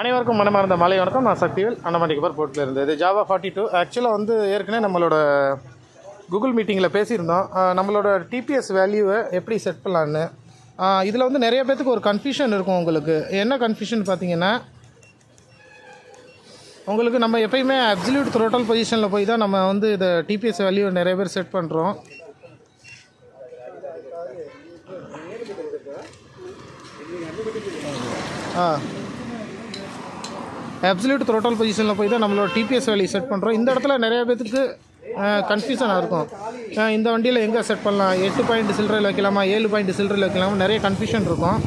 அனைவருக்கும் மனமார்ந்த மாலை வணக்கம். நான் சக்திவேல் அண்ணாமலைக்கு போர்ட்டில் இருந்தது. இது ஜாவா 42. ஆக்சுவலாக வந்து ஏற்கனவே நம்மளோட கூகுள் மீட்டிங்கில் பேசியிருந்தோம். நம்மளோட டிபிஎஸ் வேல்யூவை எப்படி செட் பண்ணலான்னு. இதில் வந்து நிறைய பேர்த்துக்கு ஒரு கன்ஃபியூஷன் இருக்கும். உங்களுக்கு என்ன கன்ஃபியூஷன் பார்த்தீங்கன்னா, உங்களுக்கு நம்ம எப்பயுமே அப்சல்யூட் த்ரோட்டல் பொசிஷனில் போய் தான் நம்ம வந்து இதை டிபிஎஸ் வேல்யூ நிறைய பேர் செட் பண்ணுறோம். அப்சல்யூட் த்ரோட்டல் பொசிஷனில் போய் தான் நம்மளோட டிபிஎஸ் வேல்யூ செட் பண்ணுறோம். இந்த இடத்துல நிறைய பேருக்கு கன்ஃபியூஷனாக இருக்கும். இந்த வண்டியில் எங்கே செட் பண்ணலாம், 8 பாயிண்ட் சில்லறையில் வைக்கலாமா, 7 பாயிண்ட் சில்லறையில் வைக்கலாமா, நிறைய கன்ஃபியூஷன் இருக்கும்.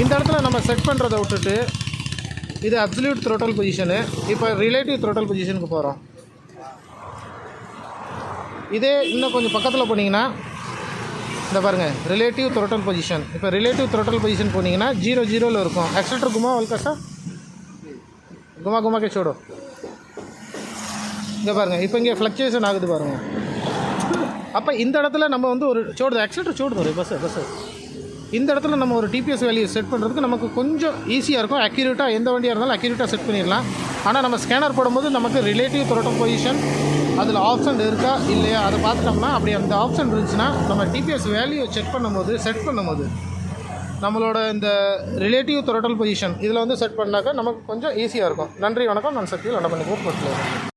இந்த இடத்துல நம்ம செட் பண்ணுறதை விட்டுட்டு இது அப்சல்யூட் த்ரோட்டல் பொசிஷனு. இப்போ ரிலேட்டிவ் த்ரோட்டல் பொசிஷனுக்கு போகிறோம். இதே இன்னும் கொஞ்சம் பக்கத்தில் போனீங்கன்னா இந்த பாருங்கள், ரிலேட்டிவ் த்ரோட்டல் பொசிஷன். இப்போ ரிலேட்டிவ் த்ரோட்டல் பொசிஷன் போனீங்கன்னா 0-0 இருக்கும். एक्सेलेटर घुमाओ हल्का सा, घुमा के छोड़ो. இங்கே பாருங்கள், இப்போ இங்கே ஃப்ளக்சுவேஷன் ஆகுது பாருங்கள். அப்போ இந்த இடத்துல நம்ம வந்து ஒரு एक्सेलेटर छोड़ பஸ் இந்த இடத்துல நம்ம ஒரு டிபிஎஸ் வேல்யூ செட் பண்ணுறதுக்கு நமக்கு கொஞ்சம் ஈஸியாக இருக்கும். அக்யூரேட்டாக எந்த வண்டியாக இருந்தாலும் அக்யூரேட்டாக செட் பண்ணிடலாம். ஆனால் நம்ம ஸ்கேனர் போடும்போது நமக்கு ரிலேட்டிவ் த்ரோட்டல் பொசிஷன் அதில் ஆப்ஷன் இருக்கா இல்லையா அதை பார்த்துட்டோம்னா, அப்படி அந்த ஆப்ஷன் இருந்துச்சுன்னா நம்ம டிபிஎஸ் வேல்யூ செட் பண்ணும்போது நம்மளோட இந்த ரிலேட்டிவ் த்ரோட்டல் பொசிஷன் இதில் வந்து செட் பண்ணாக்க நமக்கு கொஞ்சம் ஈஸியாக இருக்கும். நன்றி, வணக்கம். நான் சக்திவேல் அண்ணாமலை போர்ட்டில்.